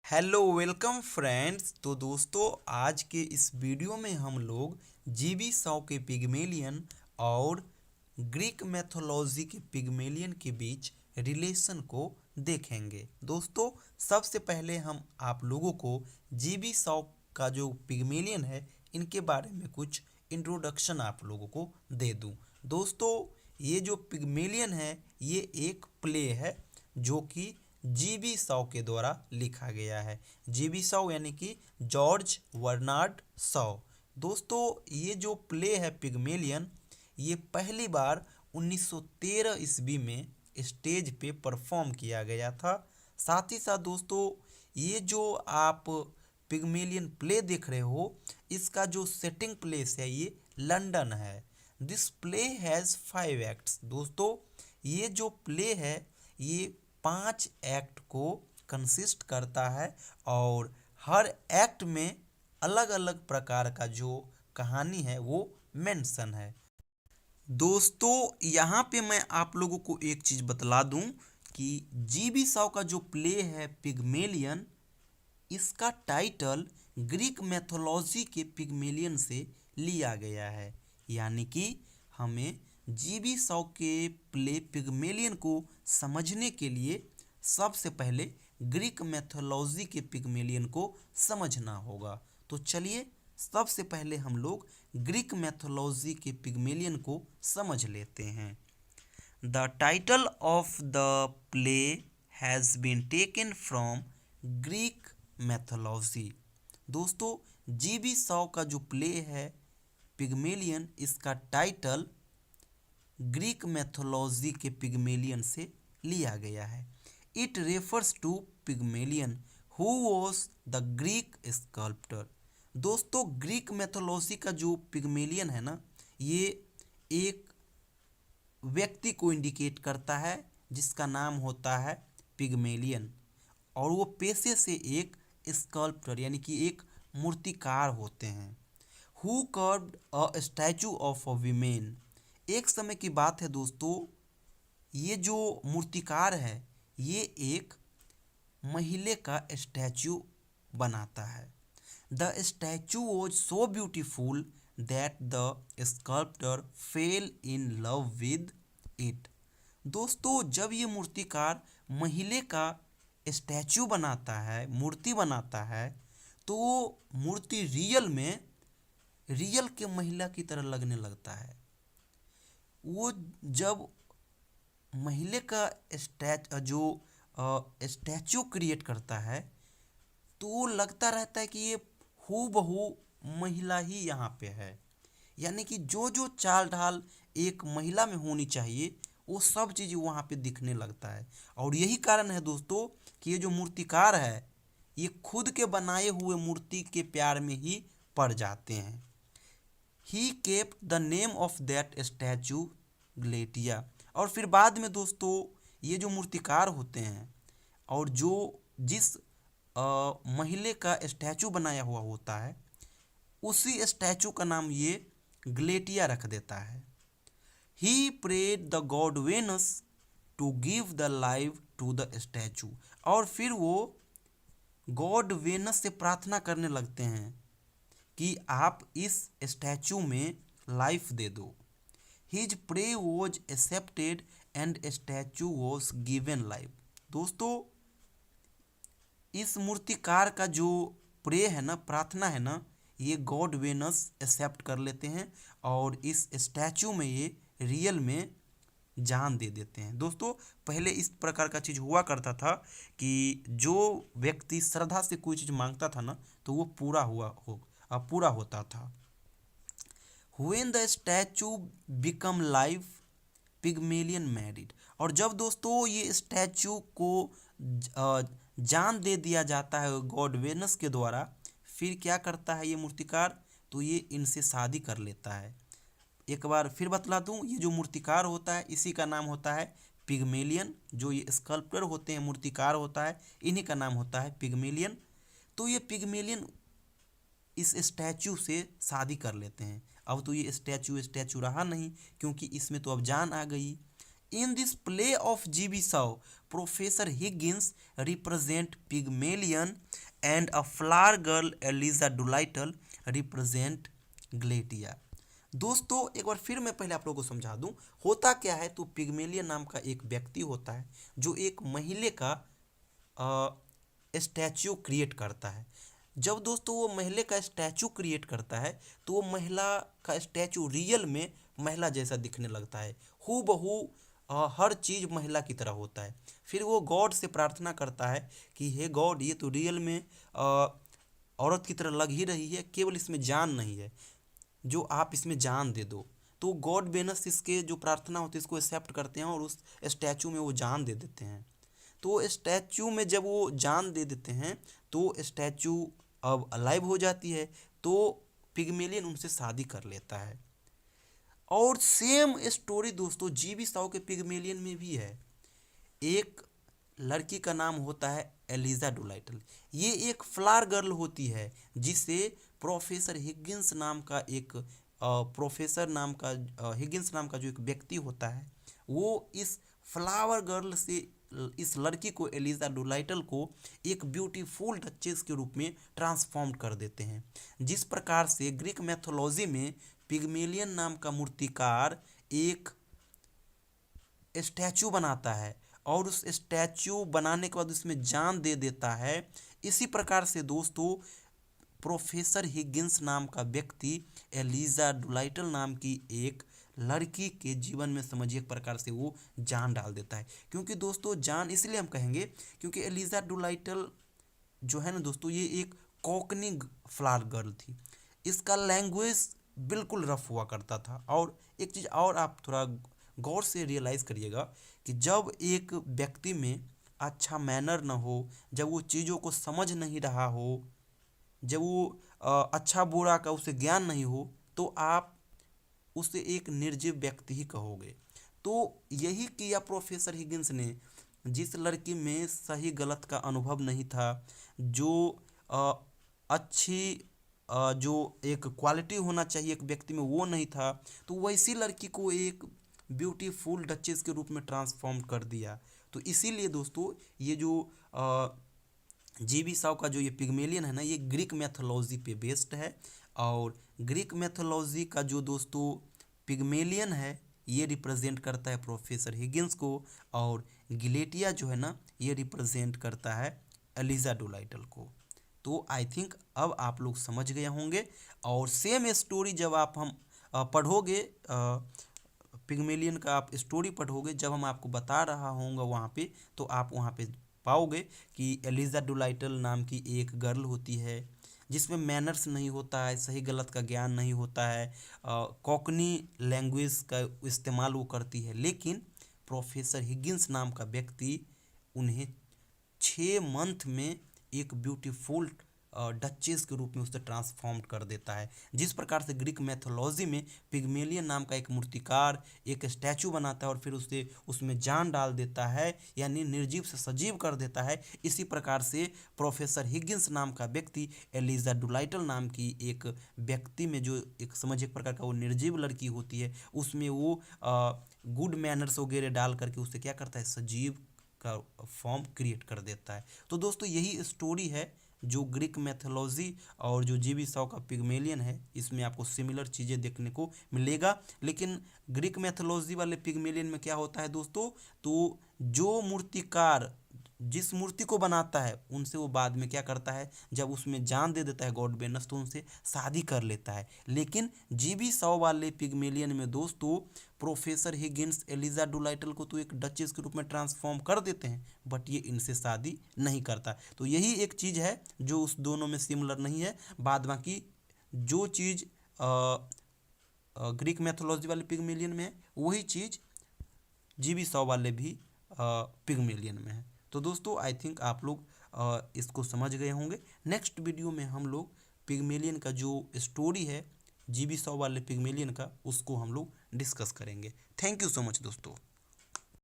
Hello welcome friends. तो दोस्तों आज के इस वीडियो में हम लोग जीबी साउ के पिग्मेलियन और ग्रीक मैथोलॉजी के पिग्मेलियन के बीच रिलेशन को देखेंगे। दोस्तों सबसे पहले हम आप लोगों को जीबी साउ का जो पिग्मेलियन है इनके बारे में कुछ इंट्रोडक्शन आप लोगों को दे दूं। दोस्तों ये जो पिग्मेलियन है ये एक प्ले है जो कि जीबी साउ के द्वारा लिखा गया है। जीबी साउ यानी कि जॉर्ज बर्नार्ड साउ। दोस्तों ये जो प्ले है पिग्मेलियन ये पहली बार 1913 ईस्वी में स्टेज पे परफॉर्म किया गया था। साथ ही साथ दोस्तों ये जो आप पिग्मेलियन प्ले देख रहे हो इसका जो सेटिंग प्लेस है ये लंदन है। This play has 5 acts. दोस्तों ये जो प्ले है ये 5 एक्ट को कंसिस्ट करता है और हर एक्ट में अलग अलग प्रकार का जो कहानी है वो मेंशन है। दोस्तों यहाँ पे मैं आप लोगों को एक चीज़ बतला दूं कि जीबी साउ का जो प्ले है पिग्मेलियन इसका टाइटल ग्रीक मैथोलॉजी के पिग्मेलियन से लिया गया है। यानी कि हमें जीबी साउ के प्ले पिग्मेलियन को समझने के लिए सबसे पहले ग्रीक मैथोलॉजी के पिग्मेलियन को समझना होगा। तो चलिए सबसे पहले हम लोग ग्रीक मैथोलॉजी के पिग्मेलियन को समझ लेते हैं। The title of the play has been taken from Greek mythology. दोस्तों जीबी साउ का जो प्ले है पिग्मेलियन इसका टाइटल ग्रीक मैथोलॉजी के पिग्मेलियन से लिया गया है। It refers to Pygmalion who was the Greek sculptor. दोस्तों ग्रीक मैथोलॉजी का जो पिग्मेलियन है ना ये एक व्यक्ति को इंडिकेट करता है जिसका नाम होता है पिग्मेलियन और वो पेशे से एक स्कल्प्टर यानी कि एक मूर्तिकार होते हैं। Who curved a statue of a women. एक समय की बात है दोस्तों ये जो मूर्तिकार है ये एक महिला का स्टैचू बनाता है। The statue was so beautiful that the sculptor fail in love with it. दोस्तों जब ये मूर्तिकार महिला का स्टैचू बनाता है मूर्ति बनाता है तो वो मूर्ति रियल के महिला की तरह लगने लगता है। वो जब महिला का स्टैचू क्रिएट करता है तो वो लगता रहता है कि ये हूबहू महिला ही यहाँ पे है। यानी कि जो जो चाल ढाल एक महिला में होनी चाहिए वो सब चीज़ वहाँ पे दिखने लगता है। और यही कारण है दोस्तों कि ये जो मूर्तिकार है ये खुद के बनाए हुए मूर्ति के प्यार में ही पड़ जाते हैं। He kept the name of that statue Galatea. और फिर बाद में दोस्तों ये जो मूर्तिकार होते हैं और जो जिस महिला का स्टैचू बनाया हुआ होता है उसी स्टैचू का नाम ये ग्लेटिया रख देता है। He prayed the god Venus to give the life to the statue. और फिर वो गॉड वेनस से प्रार्थना करने लगते हैं कि आप इस स्टैचू में लाइफ दे दो। His prey was accepted and statue was given life. दोस्तों इस मूर्तिकार का जो प्रे है ना प्रार्थना है ना ये गॉड वेनस एक्सेप्ट कर लेते हैं और इस स्टैचू में ये रियल में जान दे देते हैं। दोस्तों पहले इस प्रकार का चीज़ हुआ करता था कि जो व्यक्ति श्रद्धा से कोई चीज़ मांगता था ना तो वो पूरा होता था। When the statue become live, Pygmalion married. और जब दोस्तों ये स्टैचू को जान दे दिया जाता है गॉड वेनस के द्वारा फिर क्या करता है ये मूर्तिकार तो ये इनसे शादी कर लेता है। एक बार फिर बतला दूं ये जो मूर्तिकार होता है इसी का नाम होता है पिग्मेलियन। जो ये स्कल्प्टर होते हैं मूर्तिकार होता है इन्हीं का नाम होता है पिग्मेलियन। तो ये पिग्मेलियन इस स्टैचू से शादी कर लेते हैं। अब तो ये स्टैचू रहा नहीं क्योंकि इसमें तो अब जान आ गई। In this play of G.B. Shaw, Professor Higgins represent Pygmalion and a flower girl Eliza Doolittle represent Galatea। दोस्तों एक बार फिर मैं पहले आप लोगों को समझा दूं होता क्या है। तो पिग्मेलियन नाम का एक व्यक्ति होता है जो एक महिला का स्टैचू क्रिएट करता है। जब दोस्तों वो महिला का स्टैचू क्रिएट करता है तो वो महिला का स्टैचू रियल में महिला जैसा दिखने लगता है, हूबहू हर चीज़ महिला की तरह होता है। फिर वो गॉड से प्रार्थना करता है कि हे गॉड, ये तो रियल में औरत की तरह लग ही रही है, केवल इसमें जान नहीं है, जो आप इसमें जान दे दो। तो गॉड वेनस इसके जो प्रार्थना होती है इसको एक्सेप्ट करते हैं और उस स्टैचू में वो जान दे देते हैं। तो स्टैचू में जब वो जान दे देते हैं तो स्टैचू अब अलाइव हो जाती है। तो पिग्मेलियन उनसे शादी कर लेता है। और सेम स्टोरी दोस्तों G.B. शाव के पिग्मेलियन में भी है। एक लड़की का नाम होता है एलिजा डोलाइटल। ये एक फ्लावर गर्ल होती है जिसे प्रोफेसर हिगिंस नाम का हिगिंस नाम का जो एक व्यक्ति होता है वो इस फ्लावर गर्ल से इस लड़की को एलिजा डोलाइटल को एक ब्यूटीफुल डचेस के रूप में ट्रांसफॉर्म कर देते हैं। जिस प्रकार से ग्रीक मैथोलॉजी में पिग्मेलियन नाम का मूर्तिकार एक स्टैचू बनाता है और उस स्टैचू बनाने के बाद उसमें जान दे देता है, इसी प्रकार से दोस्तों प्रोफेसर हिगिंस नाम का व्यक्ति एलिजा डोलाइटल नाम की एक लड़की के जीवन में समझिए एक प्रकार से वो जान डाल देता है। क्योंकि दोस्तों जान इसलिए हम कहेंगे क्योंकि एलिजा डोलाइटल जो है ना दोस्तों ये एक कोकनी फ्लावर गर्ल थी। इसका लैंग्वेज बिल्कुल रफ हुआ करता था। और एक चीज़ और आप थोड़ा गौर से रियलाइज़ करिएगा कि जब एक व्यक्ति में अच्छा मैनर न हो, जब वो चीज़ों को समझ नहीं रहा हो, जब वो अच्छा बुरा का उसे ज्ञान नहीं हो, तो आप उसे एक निर्जीव व्यक्ति ही कहोगे। तो यही किया प्रोफेसर हिगिंस ने। जिस लड़की में सही गलत का अनुभव नहीं था, जो अच्छी जो एक क्वालिटी होना चाहिए एक व्यक्ति में वो नहीं था, तो वैसी लड़की को एक ब्यूटीफुल डचेस के रूप में ट्रांसफॉर्म कर दिया। तो इसीलिए दोस्तों ये जो G.B. शाव का जो ये पिग्मेलियन है ना ये ग्रीक मैथोलॉजी पे बेस्ड है। और ग्रीक मैथोलॉजी का जो दोस्तों पिग्मेलियन है ये रिप्रेजेंट करता है प्रोफेसर हिगिंस को, और गिलेटिया जो है ना ये रिप्रेजेंट करता है एलिजा डोलाइटल को। तो आई थिंक अब आप लोग समझ गए होंगे। और सेम स्टोरी जब हम पढ़ोगे पिग्मेलियन का आप स्टोरी पढ़ोगे, जब हम आपको बता रहा होऊंगा वहाँ पे, तो आप वहाँ पे पाओगे कि एलिजा डोलाइटल नाम की एक गर्ल होती है जिसमें मैनर्स नहीं होता है, सही गलत का ज्ञान नहीं होता है, कोकनी लैंग्वेज का इस्तेमाल वो करती है। लेकिन प्रोफेसर हिगिंस नाम का व्यक्ति उन्हें 6 मंथ में एक ब्यूटीफुल डचेस के रूप में उसे ट्रांसफॉर्म कर देता है। जिस प्रकार से ग्रीक मैथोलॉजी में पिग्मेलियन नाम का एक मूर्तिकार एक स्टैचू बनाता है और फिर उसे उसमें जान डाल देता है, यानी निर्जीव से सजीव कर देता है, इसी प्रकार से प्रोफेसर हिगिंस नाम का व्यक्ति एलिजा डोलाइटल नाम की एक व्यक्ति में जो एक समझ एक प्रकार का वो निर्जीव लड़की होती है उसमें वो गुड मैनर्स वगैरह डाल करके उसे क्या करता है सजीव का फॉर्म क्रिएट कर देता है। तो दोस्तों यही स्टोरी है जो ग्रीक मैथोलॉजी और जो G.B. शाव का पिग्मेलियन है इसमें आपको सिमिलर चीज़ें देखने को मिलेगा। लेकिन ग्रीक मैथोलॉजी वाले पिग्मेलियन में क्या होता है दोस्तों, तो जो मूर्तिकार जिस मूर्ति को बनाता है उनसे वो बाद में क्या करता है, जब उसमें जान दे देता है गॉड वेनस तो उनसे शादी कर लेता है। लेकिन G.B. शाव वाले पिग्मेलियन में दोस्तों प्रोफेसर हिगिंस एलिजा डोलाइटल को तो एक डचेस के रूप में ट्रांसफॉर्म कर देते हैं, बट ये इनसे शादी नहीं करता। तो यही एक चीज़ है जो उस दोनों में सिमिलर नहीं है। बाद बाकी जो चीज़ ग्रीक मैथोलॉजी वाले पिग्मेलियन में है वही चीज़ G.B. शाव वाले भी पिग्मेलियन में है। तो दोस्तों आई थिंक आप लोग इसको समझ गए होंगे। नेक्स्ट वीडियो में हम लोग पिग्मेलियन का जो स्टोरी है G.B. शाव वाले पिग्मेलियन का उसको हम लोग डिस्कस करेंगे। थैंक यू सो मच दोस्तों।